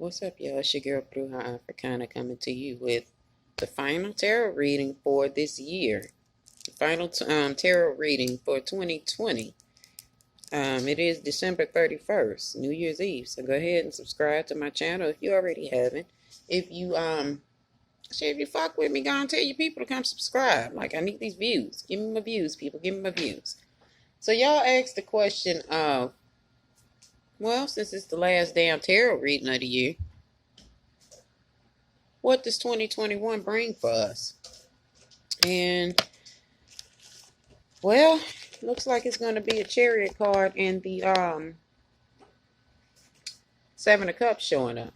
What's up, y'all? It's your girl Bruja-Africana coming to you with the final tarot reading for this year. The final tarot reading for 2020. It is December 31st, New Year's Eve. So go ahead and subscribe to my channel if you already haven't. If you fuck with me, go and tell your people to come subscribe. Like, I need these views. Give me my views, people. Give me my views. So y'all asked the question of, well, since it's the last damn tarot reading of the year, what does 2021 bring for us? And, well, looks like it's going to be a Chariot card and the Seven of Cups showing up.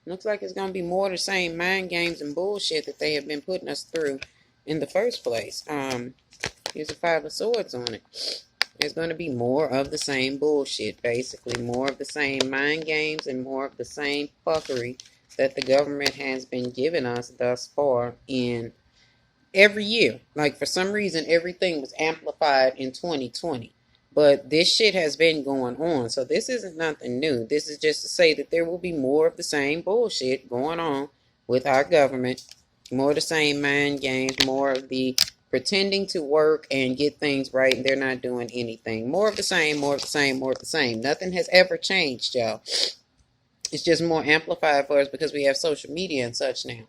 Looks like it's going to be more of the same mind games and bullshit that they have been putting us through in the first place. Here's a Five of Swords on it. There's going to be more of the same bullshit, basically. More of the same mind games and more of the same fuckery that the government has been giving us thus far in every year. Like, for some reason, everything was amplified in 2020. But this shit has been going on. So this isn't nothing new. This is just to say that there will be more of the same bullshit going on with our government. More of the same mind games. More of the pretending to work and get things right, and they're not doing anything. More of the same, more of the same, more of the same. Nothing has ever changed, y'all. It's just more amplified for us because we have social media and such now.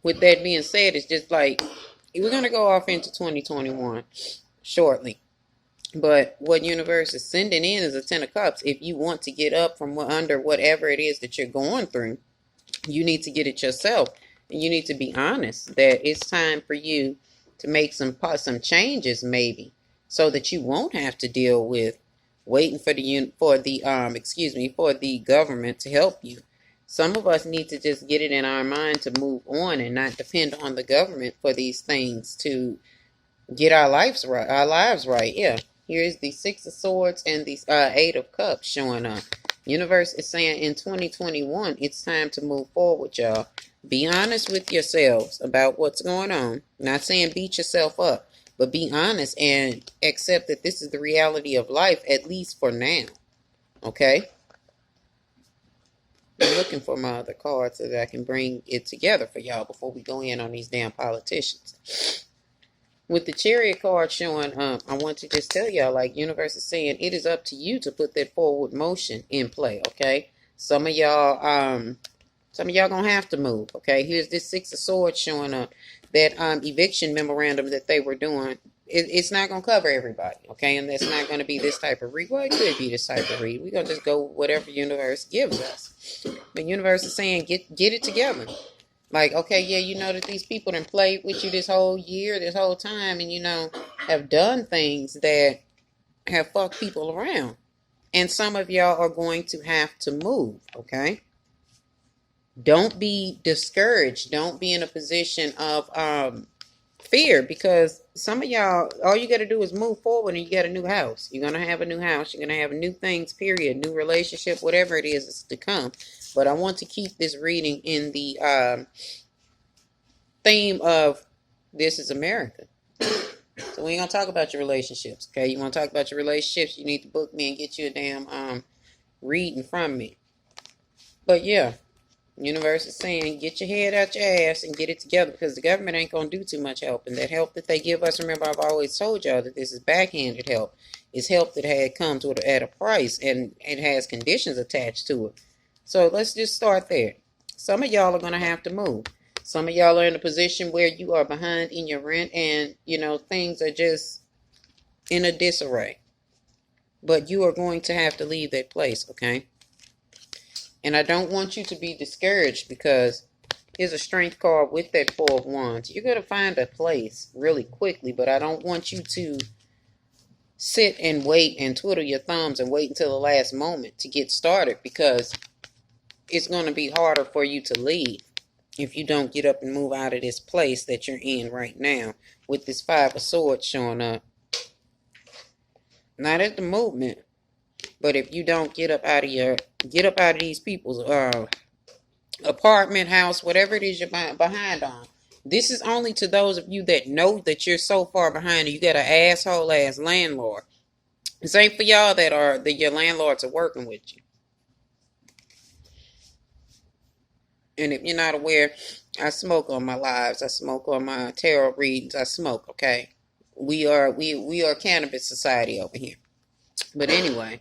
With that being said, it's just like, we're going to go off into 2021 shortly. But what universe is sending in is a Ten of Cups. If you want to get up from under whatever it is that you're going through, you need to get it yourself. And you need to be honest that it's time for you to make some changes, maybe, so that you won't have to deal with waiting for the government to help you. Some of us need to just get it in our mind to move on and not depend on the government for these things to get our lives right. Yeah. Here's the Six of Swords and the Eight of Cups showing up. Universe is saying in 2021, it's time to move forward, y'all. Be honest with yourselves about what's going on. Not saying beat yourself up, but be honest and accept that this is the reality of life, at least for now. Okay? I'm looking for my other cards so that I can bring it together for y'all before we go in on these damn politicians. With the Chariot card showing up, I want to just tell y'all, like, universe is saying, it is up to you to put that forward motion in play, okay? Some of y'all gonna have to move, okay? Here's this Six of Swords showing up. That eviction memorandum that they were doing, it's not gonna cover everybody, okay? And that's not gonna be this type of read. Well, it could be this type of read. We're gonna just go whatever universe gives us. The universe is saying, get it together. Like, okay, yeah, you know that these people done played with you this whole year, this whole time, and, you know, have done things that have fucked people around. And some of y'all are going to have to move, okay? Don't be discouraged. Don't be in a position of fear, because some of y'all, all you got to do is move forward and you get a new house. You're going to have a new house. You're going to have new things, period, new relationship, whatever it is to come. But I want to keep this reading in the theme of this is America. So we ain't going to talk about your relationships, okay? You want to talk about your relationships, you need to book me and get you a damn reading from me. But yeah, universe is saying, get your head out your ass and get it together, because the government ain't going to do too much help. And that help that they give us, remember, I've always told y'all that this is backhanded help. It's help that comes at a price, and it has conditions attached to it. So let's just start there. Some of y'all are going to have to move. Some of y'all are in a position where you are behind in your rent and, you know, things are just in a disarray. But you are going to have to leave that place, okay? And I don't want you to be discouraged, because here's a Strength card with that Four of Wands. You're going to find a place really quickly, but I don't want you to sit and wait and twiddle your thumbs and wait until the last moment to get started, because it's going to be harder for you to leave if you don't get up and move out of this place that you're in right now, with this Five of Swords showing up. Not at the movement, but if you don't get up out of these people's apartment, house, whatever it is you're behind on. This is only to those of you that know that you're so far behind and you got an asshole ass landlord. This ain't for y'all that your landlords are working with you. And if you're not aware, I smoke on my lives. I smoke on my tarot readings. I smoke, okay? We are cannabis society over here. But anyway,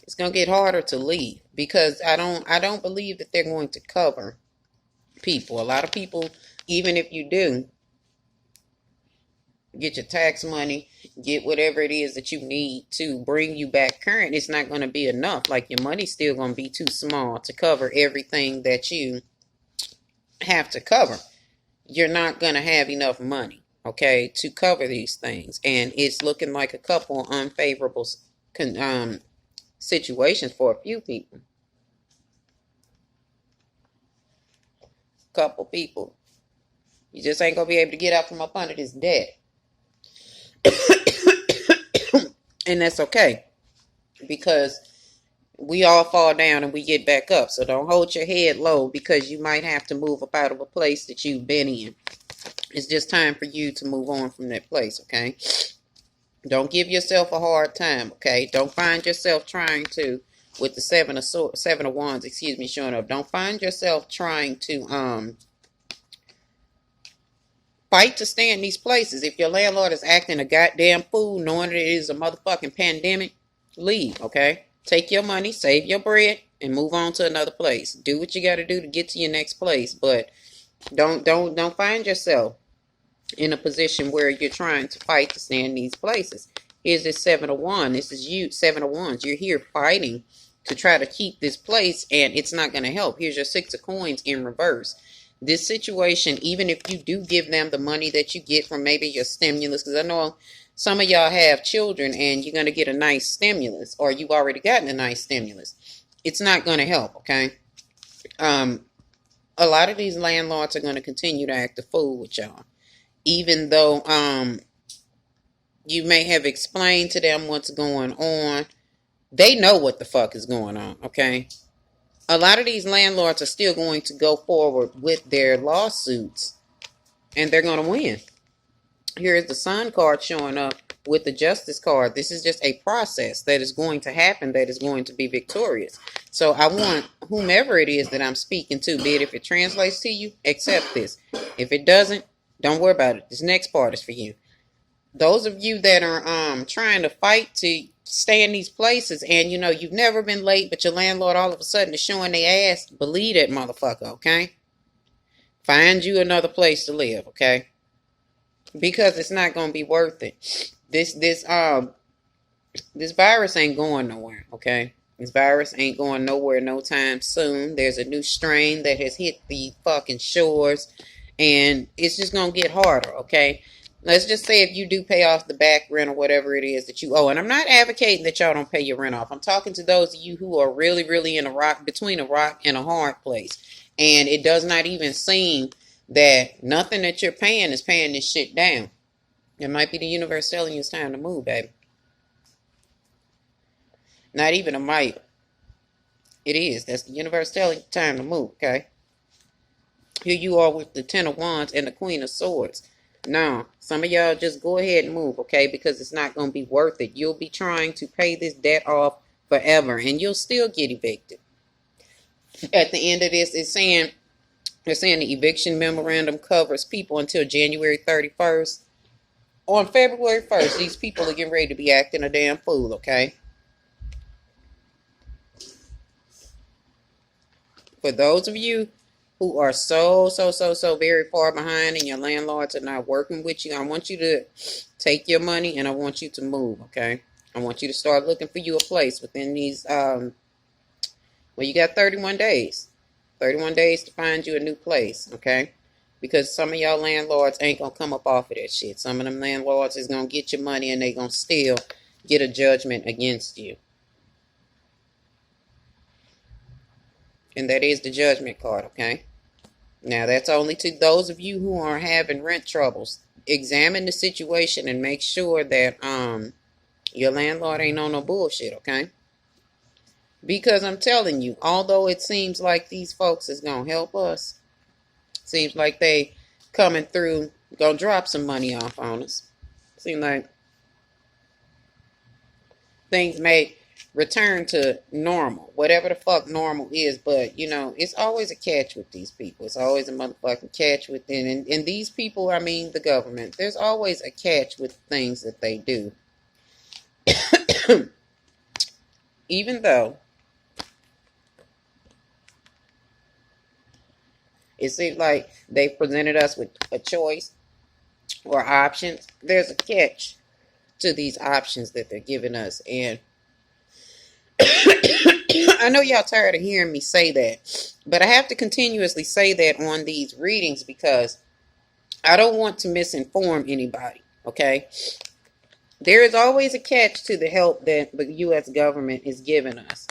it's gonna get harder to leave because I don't believe that they're going to cover people. A lot of people, even if you do get your tax money, get whatever it is that you need to bring you back current, it's not going to be enough. Like your money's still going to be too small to cover everything that you have to cover. You're not going to have enough money, okay, to cover these things. And it's looking like a couple unfavorable situations for a few people. Couple people. You just ain't going to be able to get out from up under this debt. And that's okay, because we all fall down and we get back up. So don't hold your head low because you might have to move up out of a place that you've been in. It's just time for you to move on from that place, okay? Don't give yourself a hard time, okay? Don't find yourself trying to, with the seven of wands, excuse me, showing up. Don't find yourself trying to fight to stay in these places. If your landlord is acting a goddamn fool, knowing that it is a motherfucking pandemic, leave, okay? Take your money, save your bread, and move on to another place. Do what you got to do to get to your next place, but don't find yourself in a position where you're trying to fight to stay in these places. Here's this 7 of Wands. This is you, 7 of Wands. You're here fighting to try to keep this place, and it's not going to help. Here's your 6 of Coins in reverse. This situation, even if you do give them the money that you get from maybe your stimulus, because I know some of y'all have children and you're going to get a nice stimulus, or you've already gotten a nice stimulus, it's not going to help, okay? A lot of these landlords are going to continue to act a fool with y'all, even though you may have explained to them what's going on. They know what the fuck is going on, okay? A lot of these landlords are still going to go forward with their lawsuits, and they're going to win. Here is the Sun card showing up with the Justice card. This is just a process that is going to happen, that is going to be victorious. So I want whomever it is that I'm speaking to, be it if it translates to you, accept this. If it doesn't, don't worry about it. This next part is for you. Those of you that are trying to fight to stay in these places, and you know you've never been late, but your landlord all of a sudden is showing their ass, believe that motherfucker, okay? Find you another place to live, okay? Because it's not gonna be worth it. This virus ain't going nowhere, okay? This virus ain't going nowhere no time soon. There's a new strain that has hit the fucking shores, and it's just gonna get harder, okay? Let's just say if you do pay off the back rent or whatever it is that you owe, and I'm not advocating that y'all don't pay your rent off. I'm talking to those of you who are really, really in between a rock and a hard place, and it does not even seem that nothing that you're paying is paying this shit down. It might be the universe telling you it's time to move, baby. Not even a might. It is. That's the universe telling you time to move, okay? Here you are with the 10 of Wands and the Queen of Swords. Now, some of y'all just go ahead and move, okay? Because it's not going to be worth it. You'll be trying to pay this debt off forever, and you'll still get evicted. At the end of this, they're saying the eviction memorandum covers people until January 31st. On February 1st, these people are getting ready to be acting a damn fool, okay? For those of you who are so very far behind and your landlords are not working with you, I want you to take your money and I want you to move, okay? I want you to start looking for you a place within these, well, you got 31 days. 31 days to find you a new place, okay? Because some of y'all landlords ain't going to come up off of that shit. Some of them landlords is going to get your money and they going to still get a judgment against you. And that is the Judgment card, okay? Now, that's only to those of you who are having rent troubles. Examine the situation and make sure that your landlord ain't on no bullshit, okay? Because I'm telling you, although it seems like these folks is going to help us, seems like they coming through, going to drop some money off on us. Seems like things may return to normal, whatever the fuck normal is. But you know, it's always a catch with these people. It's always a motherfucking catch within, and these people, I mean the government, there's always a catch with things that they do. Even though it seems like they presented us with a choice or options, there's a catch to these options that they're giving us. And I know y'all tired of hearing me say that, but I have to continuously say that on these readings because I don't want to misinform anybody, okay? There is always a catch to the help that the U.S. government is giving us.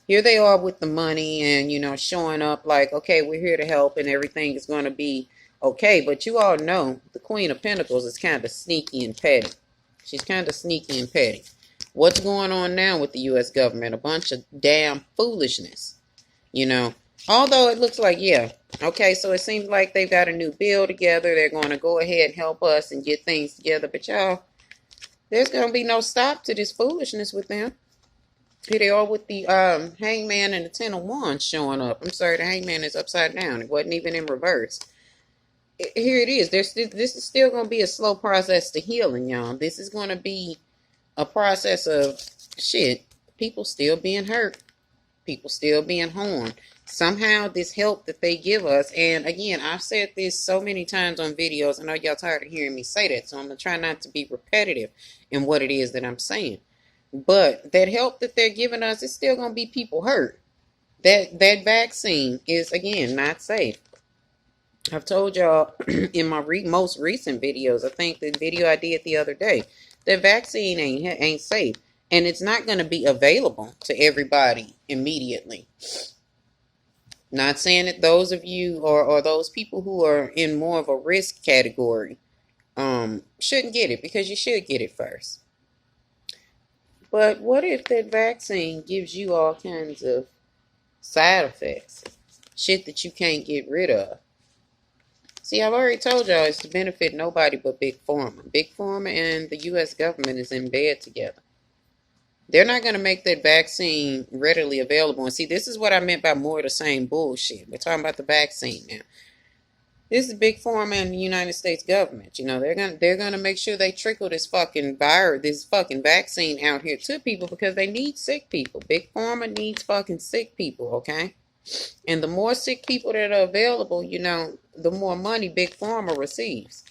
Here they are with the money and, you know, showing up like, okay, we're here to help and everything is going to be okay. But you all know the Queen of Pentacles is kind of sneaky and petty. She's kind of sneaky and petty. What's going on now with the U.S. government? A bunch of damn foolishness, you know. Although it looks like, yeah, okay, so it seems like they've got a new bill together. They're going to go ahead and help us and get things together. But y'all, there's going to be no stop to this foolishness with them. Here they are with the hangman and the 10 of wands showing up. I'm sorry, the hangman is upside down. It wasn't even in reverse. Here it is. This is still going to be a slow process to healing, y'all. This is going to be a process of shit. People still being hurt. People still being harmed. Somehow this help that they give us, and again, I've said this so many times on videos. I know y'all tired of hearing me say that, so I'm going to try not to be repetitive in what it is that I'm saying. But that help that they're giving us is still going to be people hurt. That vaccine is, again, not safe. I've told y'all in my most recent videos, I think the video I did the other day, that vaccine ain't safe. And it's not going to be available to everybody immediately. Not saying that those of you or those people who are in more of a risk category shouldn't get it, because you should get it first. But what if that vaccine gives you all kinds of side effects? Shit that you can't get rid of. See, I've already told y'all it's to benefit nobody but Big Pharma. Big Pharma and the U.S. government is in bed together. They're not going to make that vaccine readily available. And see, this is what I meant by more of the same bullshit. We're talking about the vaccine now. This is Big Pharma and the United States government. You know, they're gonna make sure they trickle this fucking virus, this fucking vaccine out here to people because they need sick people. Big Pharma needs fucking sick people, okay? And the more sick people that are available, you know, the more money Big Pharma receives.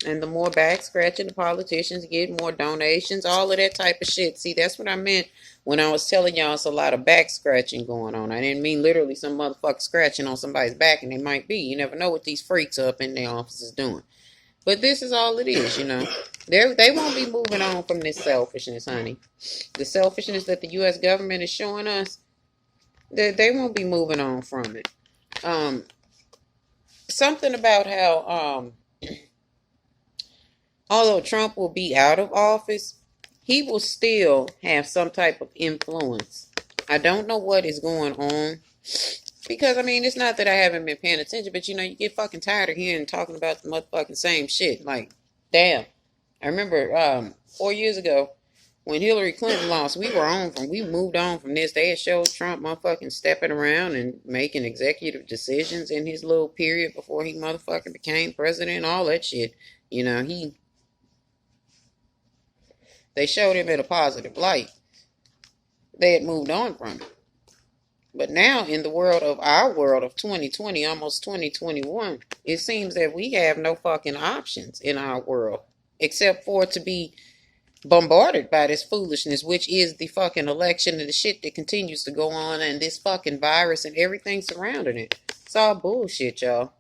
And the more back scratching the politicians get, more donations, all of that type of shit. See, that's what I meant when I was telling y'all it's a lot of back scratching going on. I didn't mean literally some motherfucker scratching on somebody's back, and they might be. You never know what these freaks up in their offices doing. But this is all it is, you know. They won't be moving on from this selfishness, honey. The selfishness that the U.S. government is showing us, they won't be moving on from it. Something about how although Trump will be out of office, he will still have some type of influence. I don't know what is going on. Because, I mean, it's not that I haven't been paying attention, but, you know, you get fucking tired of hearing talking about the motherfucking same shit. Like, damn. I remember 4 years ago when Hillary Clinton lost, we moved on from this. They had showed Trump motherfucking stepping around and making executive decisions in his little period before he motherfucking became president, all that shit. You know, they showed him in a positive light. They had moved on from it. But now in the our world of 2020, almost 2021, it seems that we have no fucking options in our world. Except for it to be bombarded by this foolishness, which is the fucking election and the shit that continues to go on and this fucking virus and everything surrounding it. It's all bullshit, y'all.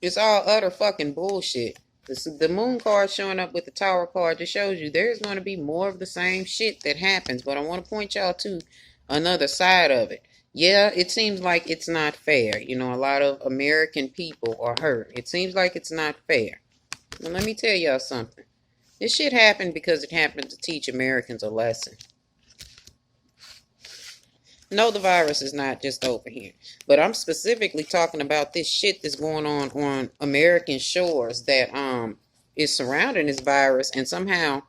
It's all utter fucking bullshit. The moon card showing up with the tower card just shows you there's going to be more of the same shit that happens. But I want to point y'all to another side of it. Yeah, it seems like it's not fair. You know, a lot of American people are hurt. It seems like it's not fair. Well, let me tell y'all something. This shit happened because it happened to teach Americans a lesson. No, the virus is not just over here. But I'm specifically talking about this shit that's going on American shores that is surrounding this virus and somehow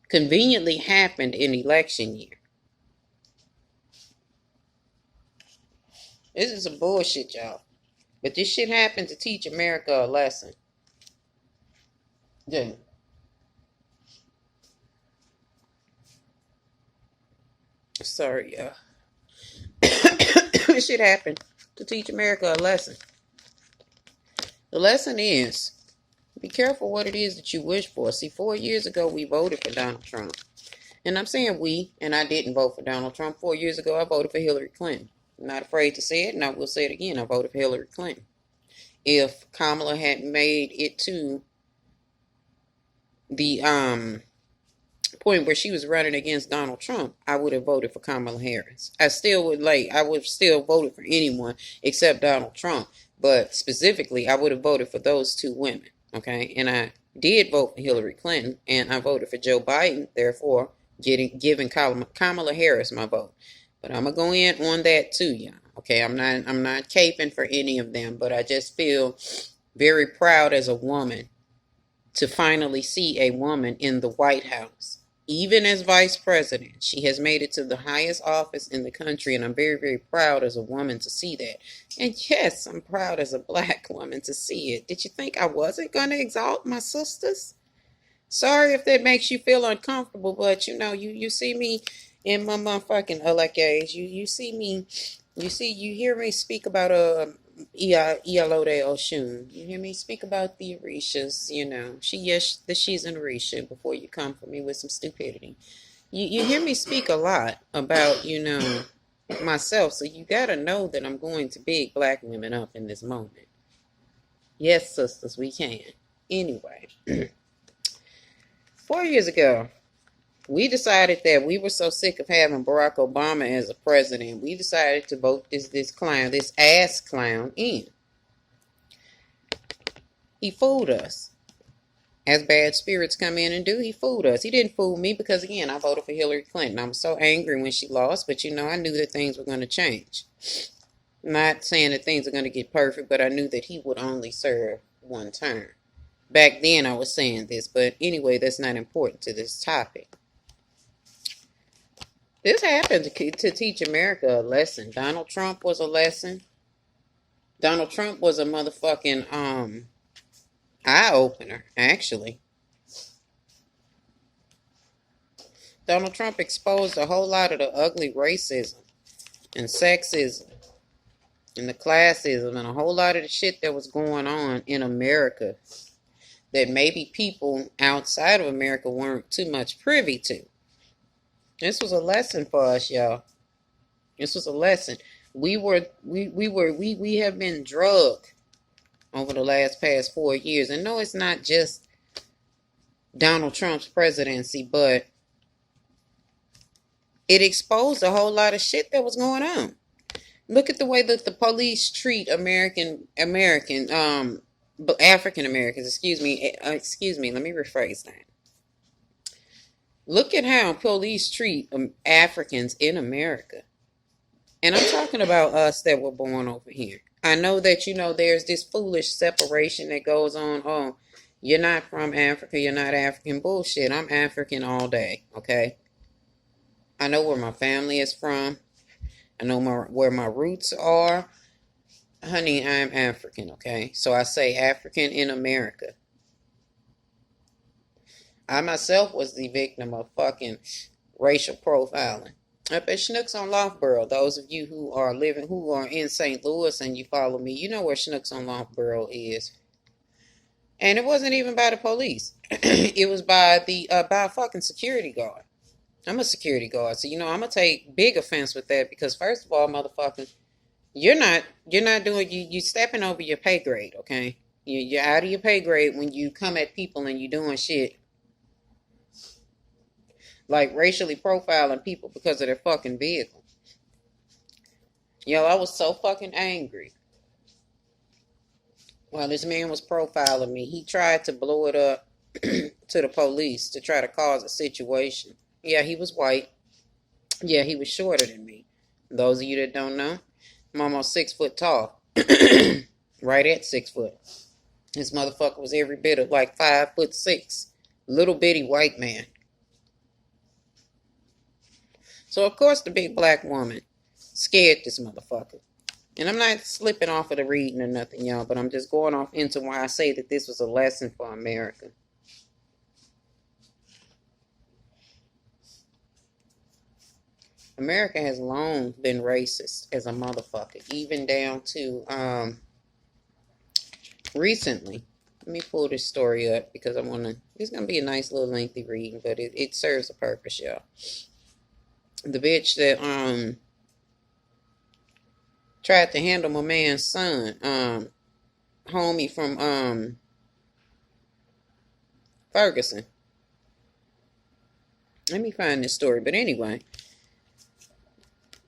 conveniently happened in election year. This is some bullshit, y'all. But this shit happened to teach America a lesson. Yeah. Sorry, y'all. This shit happened to teach America a lesson. The lesson is, be careful what it is that you wish for. See, 4 years ago, we voted for Donald Trump. And I'm saying we, and I didn't vote for Donald Trump. 4 years ago, I voted for Hillary Clinton. I'm not afraid to say it, and I will say it again. I voted for Hillary Clinton. If Kamala had made it to the point where she was running against Donald Trump, I would have voted for Kamala Harris. I would have still voted for anyone except Donald Trump. But specifically, I would have voted for those two women. Okay, and I did vote for Hillary Clinton, and I voted for Joe Biden, therefore giving Kamala Harris my vote. But I'm gonna go in on that too, y'all. Okay, I'm not caping for any of them, but I just feel very proud as a woman to finally see a woman in the White House. Even as vice president, she has made it to the highest office in the country, and I'm very, very proud as a woman to see that. And yes, I'm proud as a black woman to see it. Did you think I wasn't going to exalt my sisters? Sorry if that makes you feel uncomfortable, but you see me in my motherfucking elect age. You hear me speak about Ialo de Oshun. You hear me speak about the Orishas, she's an Orisha before you come for me with some stupidity. You hear me speak a lot about, myself, so you gotta know that I'm going to big black women up in this moment. Yes, sisters, we can. Anyway, 4 years ago, we decided that we were so sick of having Barack Obama as a president, we decided to vote this ass clown in. He fooled us. As bad spirits come in and do, he fooled us. He didn't fool me because, again, I voted for Hillary Clinton. I was so angry when she lost, but I knew that things were going to change. I'm not saying that things are going to get perfect, but I knew that he would only serve one term. Back then I was saying this, but anyway, that's not important to this topic. This happened to teach America a lesson. Donald Trump was a lesson. Donald Trump was a motherfucking eye-opener, actually. Donald Trump exposed a whole lot of the ugly racism and sexism and the classism and a whole lot of the shit that was going on in America that maybe people outside of America weren't too much privy to. This was a lesson for us, y'all. This was a lesson. We have been drugged over the past 4 years. And no, it's not just Donald Trump's presidency, but it exposed a whole lot of shit that was going on. Look at the way that the police treat African Americans, excuse me, let me rephrase that. Look at how police treat Africans in America. And I'm talking about us that were born over here. I know that, there's this foolish separation that goes on. Oh, you're not from Africa, you're not African. Bullshit, I'm African all day, okay? I know where my family is from. I know where my roots are. Honey, I'm African, okay? So I say African in America. I myself was the victim of fucking racial profiling. Up at Schnucks on Loughborough, those of you who are in St. Louis and you follow me, you know where Schnucks on Loughborough is. And it wasn't even by the police. It was by a fucking security guard. I'm a security guard, so I'm gonna take big offense with that because first of all, motherfucker, you're not doing you stepping over your pay grade, okay? You're out of your pay grade when you come at people and you doing shit like racially profiling people because of their fucking vehicle. I was so fucking angry. While this man was profiling me, he tried to blow it up to the police to try to cause a situation. Yeah, he was white. Yeah, he was shorter than me. Those of you that don't know, I'm almost 6 foot tall. Right at 6 foot. This motherfucker was every bit of like 5'6", little bitty white man. So of course the big black woman scared this motherfucker. And I'm not slipping off of the reading or nothing, y'all, but I'm just going off into why I say that this was a lesson for America. America has long been racist as a motherfucker, even down to recently. Let me pull this story up because I want to. It's gonna be a nice little lengthy reading, but it serves a purpose, y'all. The bitch that tried to handle my man's son, homie from Ferguson. Let me find this story, but anyway,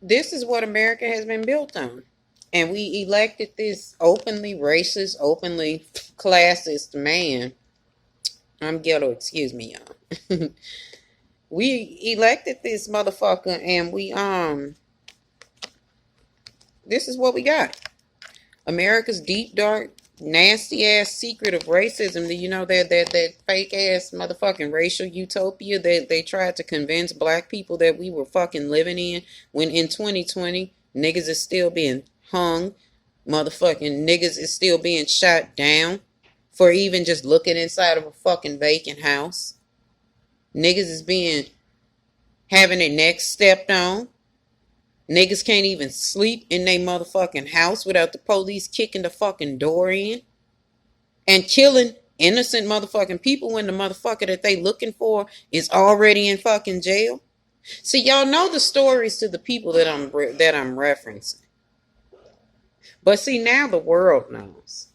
this is what America has been built on. And we elected this openly racist, openly classist man. I'm ghetto, excuse me, y'all. We elected this motherfucker and we, this is what we got. America's deep, dark, nasty ass secret of racism. You know, that fake ass motherfucking racial utopia that they tried to convince black people that we were fucking living in, when in 2020 niggas is still being hung, motherfucking niggas is still being shot down for even just looking inside of a fucking vacant house. Niggas is being having their necks stepped on. Niggas can't even sleep in their motherfucking house without the police kicking the fucking door in and killing innocent motherfucking people when the motherfucker that they looking for is already in fucking jail. See, y'all know the stories to the people that I'm referencing. But see, now the world knows.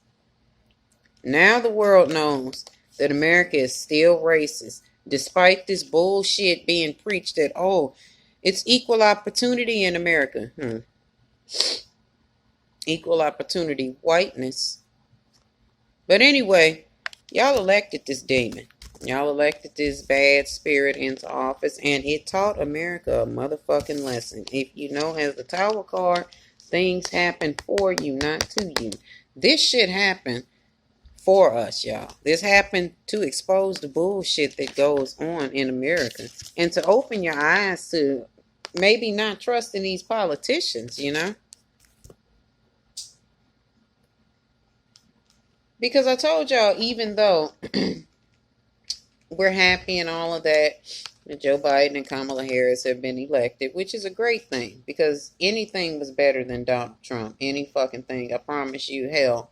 Now the world knows that America is still racist, despite this bullshit being preached that, oh, it's equal opportunity in America. Equal opportunity whiteness. But anyway, y'all elected this demon. Y'all elected this bad spirit into office, and it taught America a motherfucking lesson. If you know, as the Tower card, things happen for you, not to you. This shit happened for us, y'all. This happened to expose the bullshit that goes on in America and to open your eyes to maybe not trusting these politicians, you know? Because I told y'all, even though we're happy and all of that Joe Biden and Kamala Harris have been elected, which is a great thing, because anything was better than Donald Trump. Any fucking thing, I promise you. Hell,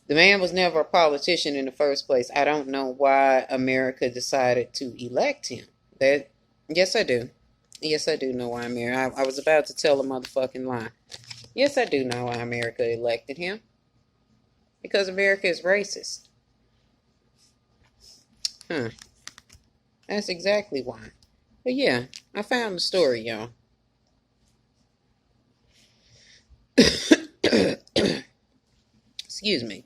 the man was never a politician in the first place. I don't know why America decided to elect him. Yes, I do. Yes, I do know why America. I was about to tell a motherfucking lie. Yes, I do know why America elected him. Because America is racist. That's exactly why. But yeah, I found the story, y'all. Excuse me.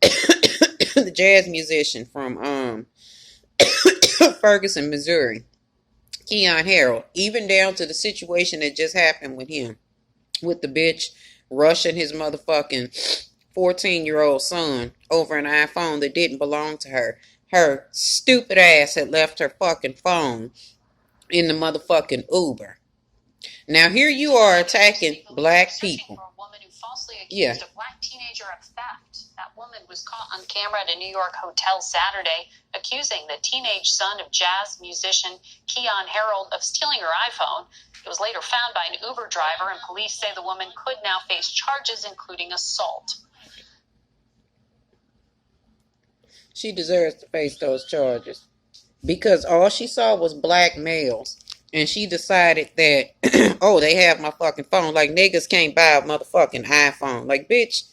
The jazz musician from Ferguson, Missouri, Keon Harold, even down to the situation that just happened with him, with the bitch rushing his motherfucking 14-year-old son over an iPhone that didn't belong to her. Her stupid ass had left her fucking phone in the motherfucking Uber. Now here you are attacking black people. For a woman who falsely accused a black teenager of theft. That woman was caught on camera at a New York hotel Saturday, accusing the teenage son of jazz musician Keon Harold of stealing her iPhone. It was later found by an Uber driver, and police say the woman could now face charges, including assault. She deserves to face those charges, because all she saw was black males, and she decided that, oh, they have my fucking phone. Like, niggas can't buy a motherfucking iPhone. Like, bitch,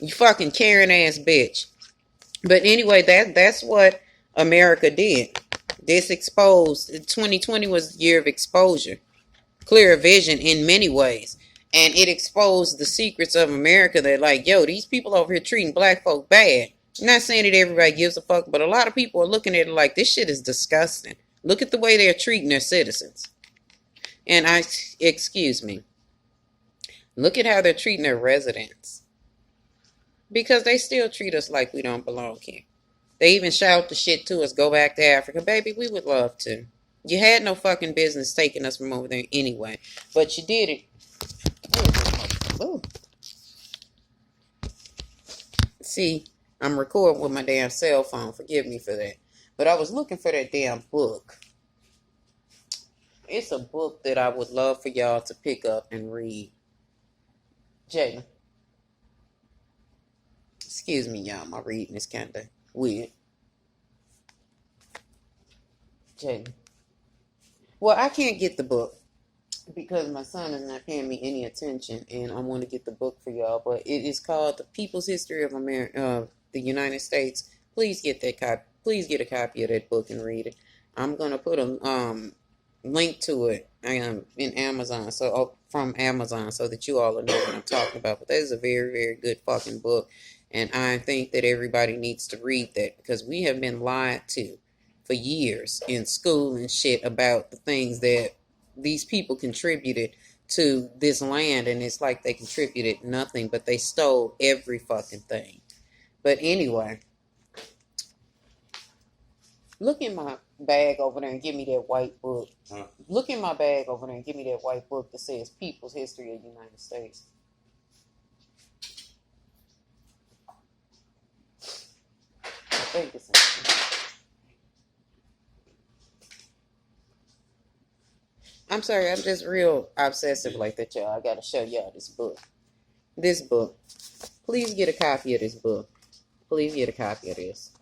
you fucking Karen ass bitch. But anyway, that's what America did. This exposed. 2020 was the year of exposure, clear vision in many ways, and it exposed the secrets of America. That, like, yo, these people over here treating black folk bad. I'm not saying that everybody gives a fuck, but a lot of people are looking at it like, this shit is disgusting. Look at the way they're treating their citizens. And excuse me, look at how they're treating their residents. Because they still treat us like we don't belong here. They even shout the shit to us, go back to Africa. Baby, we would love to. You had no fucking business taking us from over there anyway. But you did it. Ooh. See, I'm recording with my damn cell phone. Forgive me for that. But I was looking for that damn book. It's a book that I would love for y'all to pick up and read. Jalen. Excuse me, y'all. My reading is kind of weird. Jalen. Well, I can't get the book because my son is not paying me any attention, and I want to get the book for y'all. But it is called The People's History of America, the United States. Please get that copy. Please get a copy of that book and read it. I'm gonna put a link to it in Amazon, from Amazon, so that you all know what I'm talking about. But that is a very, very good fucking book, and I think that everybody needs to read that because we have been lied to for years in school and shit about the things that these people contributed to this land, and it's like they contributed nothing, but they stole every fucking thing. But anyway, look in my bag over there and give me that white book. Huh? Look in my bag over there and give me that white book that says People's History of the United States. I think it's in there. I'm sorry, I'm just real obsessive like that, y'all. I gotta show y'all this book. This book. Please get a copy of this book. Please get a copy of this.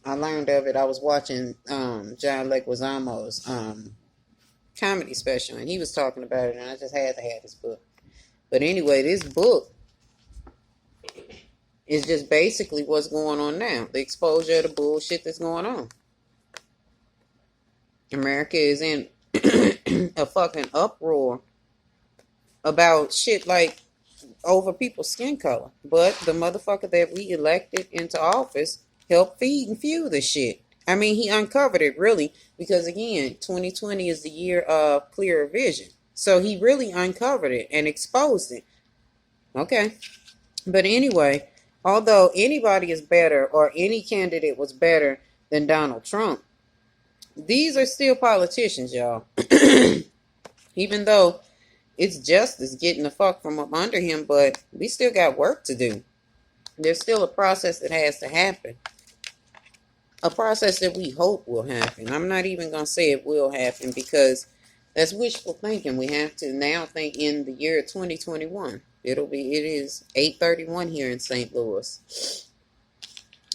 I learned of it. I was watching John Leguizamo's comedy special, and he was talking about it, and I just had to have this book. But anyway, this book is just basically what's going on now. The exposure of the bullshit that's going on. America is in a fucking uproar about shit like over people's skin color. But the motherfucker that we elected into office helped feed and fuel the shit. I mean, he uncovered it really because, again, 2020 is the year of clearer vision. So he really uncovered it and exposed it. Okay. But anyway, although anybody is better or any candidate was better than Donald Trump, these are still politicians, y'all. Even though it's justice getting the fuck from up under him, but we still got work to do. There's still a process that has to happen. A process that we hope will happen. I'm not even going to say it will happen because that's wishful thinking. We have to now think in the year 2021. It is 8:31 here in St. Louis.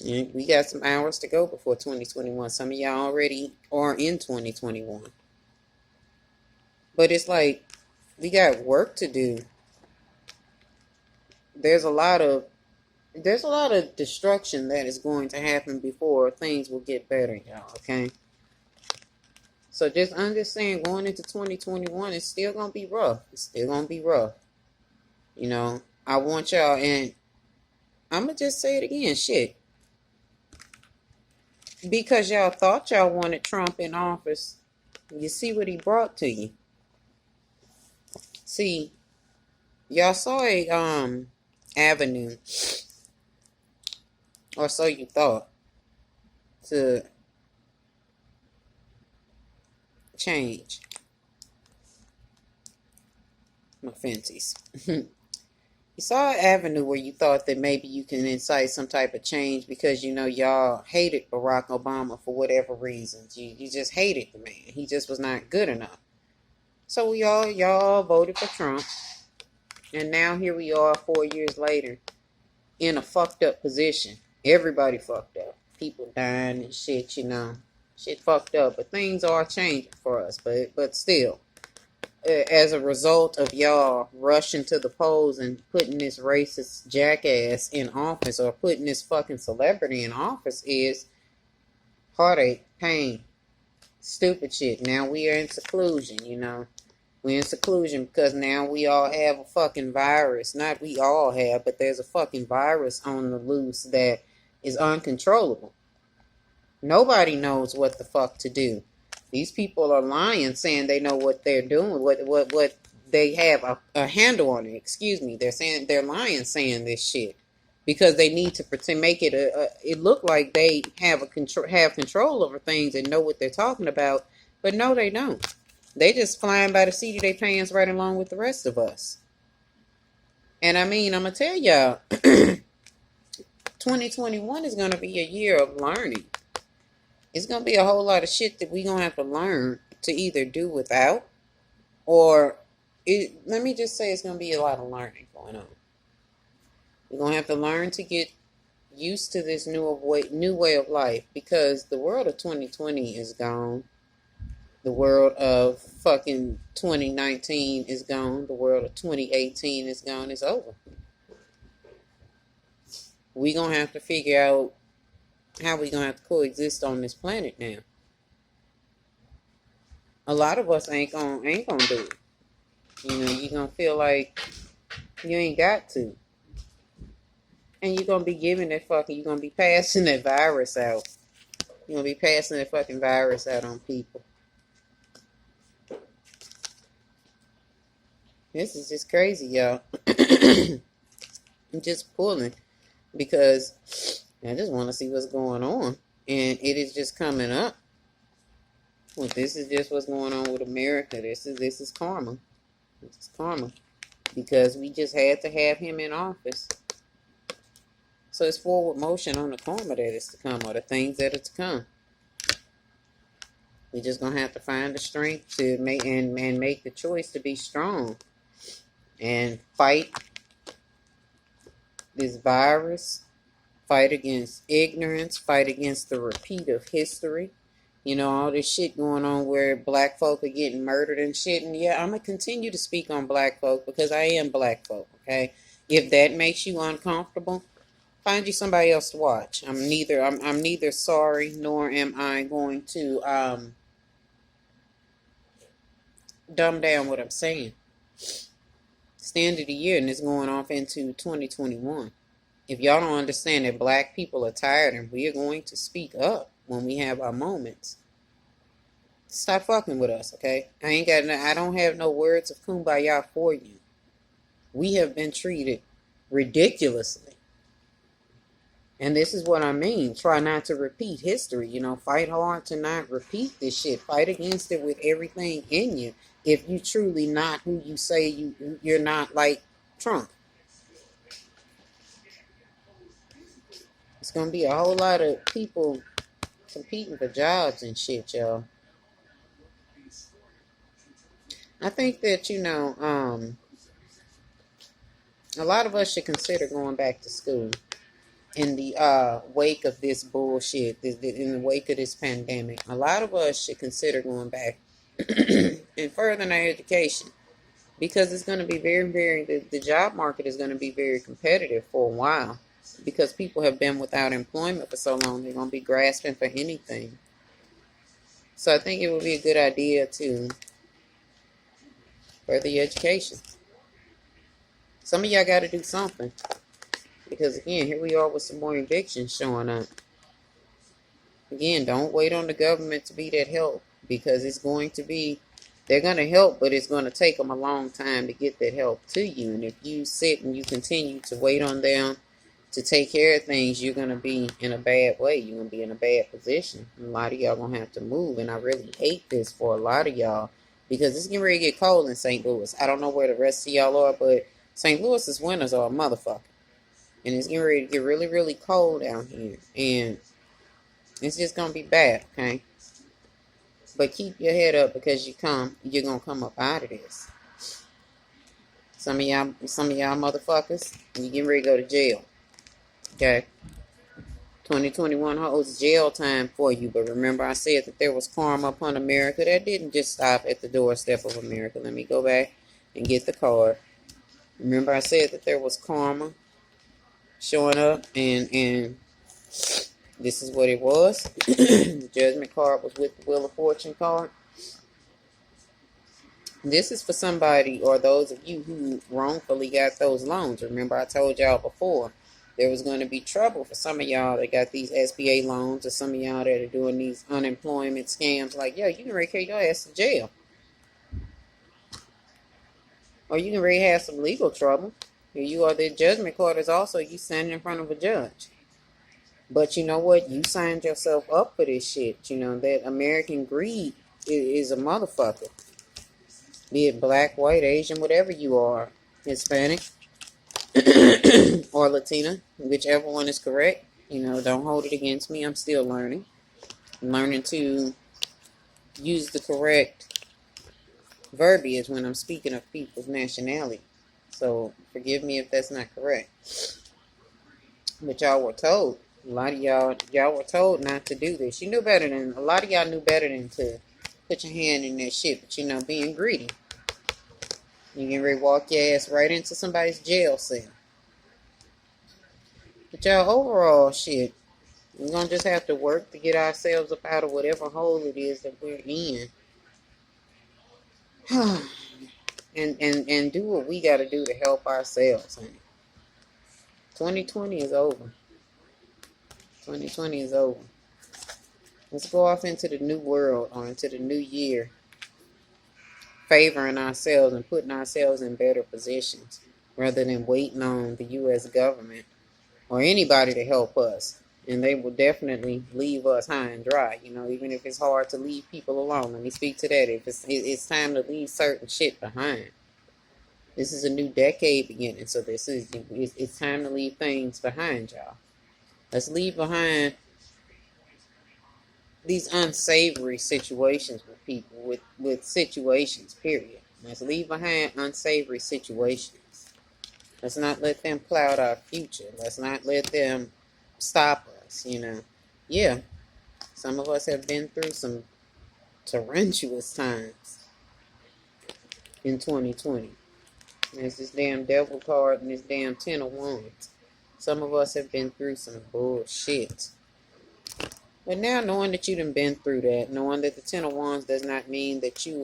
And we got some hours to go before 2021. Some of y'all already are in 2021. But it's like, we got work to do. There's a lot of destruction that is going to happen before things will get better, y'all, okay? So just understand, going into 2021, it's still going to be rough. It's still going to be rough. You know, I want y'all, and I'm going to just say it again, shit. Because y'all thought y'all wanted Trump in office, you see what he brought to you. See, y'all saw a avenue, or so you thought, to change. My fancies. You saw an avenue where you thought that maybe you can incite some type of change because, you know, y'all hated Barack Obama for whatever reasons. You just hated the man. He just was not good enough. So y'all voted for Trump. And now here we are 4 years later in a fucked up position. Everybody fucked up. People dying and shit, you know. Shit fucked up. But things are changing for us. But still, as a result of y'all rushing to the polls and putting this racist jackass in office, or putting this fucking celebrity in office, is heartache, pain, stupid shit. Now we are in seclusion, you know. We're in seclusion because now we all have a fucking virus. Not we all have, but there's a fucking virus on the loose that is uncontrollable. Nobody knows what the fuck to do. These people are lying, saying they know what they're doing, what they have a handle on it. Excuse me. They're lying saying this shit because they need to pretend make it it look like they have control over things and know what they're talking about, but no, they don't. They just flying by the seat of their pants right along with the rest of us. And I mean, I'm gonna tell y'all, 2021 is gonna be a year of learning. It's gonna be a whole lot of shit that we gonna have to learn to either do without, or let me just say, it's gonna be a lot of learning going on. We're gonna have to learn to get used to this new way of life, because the world of 2020 is gone. The world of fucking 2019 is gone. The world of 2018 is gone. It's over. We gonna have to figure out how we gonna have to coexist on this planet now. A lot of us ain't gonna do it. You know, you're gonna feel like you ain't got to. And you're gonna be giving that fucking, you're gonna be passing that virus out. You're gonna be passing that fucking virus out on people. This is just crazy, y'all. I'm just pulling because I just want to see what's going on. And it is just coming up. Well, this is just what's going on with America. This is karma. This is karma. Because we just had to have him in office. So it's forward motion on the karma that is to come, or the things that are to come. We're just gonna have to find the strength to make and make the choice to be strong and fight this virus, fight against ignorance, fight against the repeat of history. You know, all this shit going on where black folk are getting murdered and shit. And yeah, I'm gonna continue to speak on black folk because I am black folk, okay? If that makes you uncomfortable, find you somebody else to watch. I'm neither sorry nor am I going to dumb down what I'm saying. It's the end of the year and it's going off into 2021. If y'all don't understand that black people are tired and we are going to speak up when we have our moments, stop fucking with us, okay? I don't have no words of kumbaya for you. We have been treated ridiculously. And this is what I mean. Try not to repeat history. You know, fight hard to not repeat this shit. Fight against it with everything in you. If you truly not who you say you're not, like Trump. It's going to be a whole lot of people competing for jobs and shit, y'all. I think that, you know, a lot of us should consider going back to school in the wake of this bullshit, in the wake of this pandemic. A lot of us should consider going back and furthering our education, because it's going to be the job market is going to be very competitive for a while, because people have been without employment for so long. They're going to be grasping for anything. So I think it would be a good idea to further your education. Some of y'all got to do something, because again, here we are with some more evictions showing up. Again, don't wait on the government to be that help, because they're going to help, but it's going to take them a long time to get that help to you. And if you sit and you continue to wait on them to take care of things, you're going to be in a bad way. You're going to be in a bad position. A lot of y'all going to have to move. And I really hate this for a lot of y'all, because it's getting ready to get cold in St. Louis. I don't know where the rest of y'all are, but St. Louis's winters are a motherfucker. And it's getting ready to get really, really cold out here. And it's just going to be bad, okay? But keep your head up, because you're going to come up out of this. Some of y'all motherfuckers, you getting ready to go to jail. Okay? 2021 holds jail time for you. But remember, I said that there was karma upon America. That didn't just stop at the doorstep of America. Let me go back and get the card. Remember, I said that there was karma showing up, and this is what it was. The judgment card was with the Wheel of Fortune card. This is for somebody, or those of you who wrongfully got those loans. Remember, I told y'all before, there was going to be trouble for some of y'all that got these SBA loans, or some of y'all that are doing these unemployment scams. Like, yo, you can carry your ass to jail. or you can really have some legal trouble. You are the judgment card is also you standing in front of a judge. But you know what? You signed yourself up for this shit. You know, that American greed is a motherfucker. Be it black, white, Asian, whatever you are, Hispanic, or Latina, whichever one is correct. You know, don't hold it against me. I'm still learning. I'm learning to use the correct verbiage when I'm speaking of people's nationality. So forgive me if that's not correct. But y'all were told. A lot of y'all were told not to do this. You knew better than, a lot of y'all knew better than to put your hand in that shit. But you know, being greedy, you can really walk your ass right into somebody's jail cell. But y'all overall shit, we're gonna just have to work to get ourselves up out of whatever hole it is that we're in. and do what we gotta do to help ourselves, honey. 2020 is over. 2020 is over. Let's go off into the new world or into the new year, favoring ourselves and putting ourselves in better positions rather than waiting on the U.S. government or anybody to help us. And they will definitely leave us high and dry, you know, even if it's hard to leave people alone. Let me speak to that. If it's time to leave certain shit behind. This is a new decade beginning, so it's time to leave things behind, y'all. Let's leave behind these unsavory situations with people, with situations, period. Let's leave behind unsavory situations. Let's not let them cloud our future. Let's not let them stop us, you know. Yeah, some of us have been through some torrentious times in 2020. There's this damn devil card and this damn 10 of wands. Some of us have been through some bullshit. But now, knowing that you done been through that, knowing that the 10 of wands does not mean that you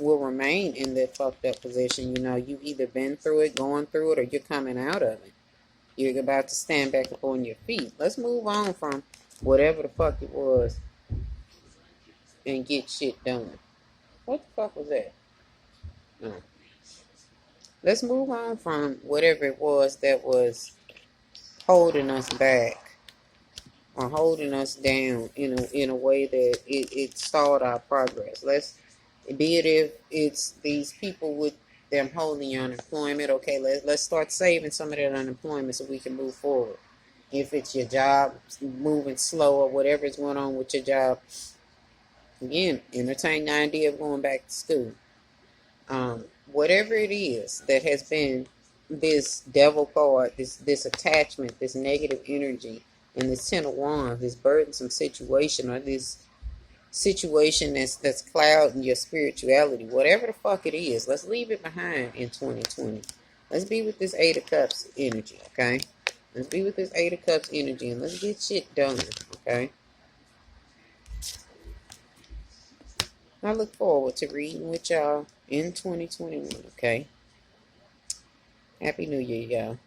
will remain in that fucked up position. You know, you've either been through it, going through it, or you're coming out of it. You're about to stand back up on your feet. Let's move on from whatever the fuck it was and get shit done. What the fuck was that? No. Let's move on from whatever it was that was holding us back or holding us down in a way that it stalled our progress. Let's be it if it's these people with them holding your unemployment. Okay, let's start saving some of that unemployment so we can move forward. If it's your job moving slow or whatever is going on with your job, again, entertain the idea of going back to school. Whatever it is that has been this devil card, this attachment, this negative energy, and this 10 of wands, this burdensome situation, or this situation that's clouding your spirituality, whatever the fuck it is, let's leave it behind in 2020. Let's be with this 8 of Cups energy, okay? Let's be with this 8 of Cups energy and let's get shit done, okay? I look forward to reading with y'all in 2021, okay? Happy New Year, y'all.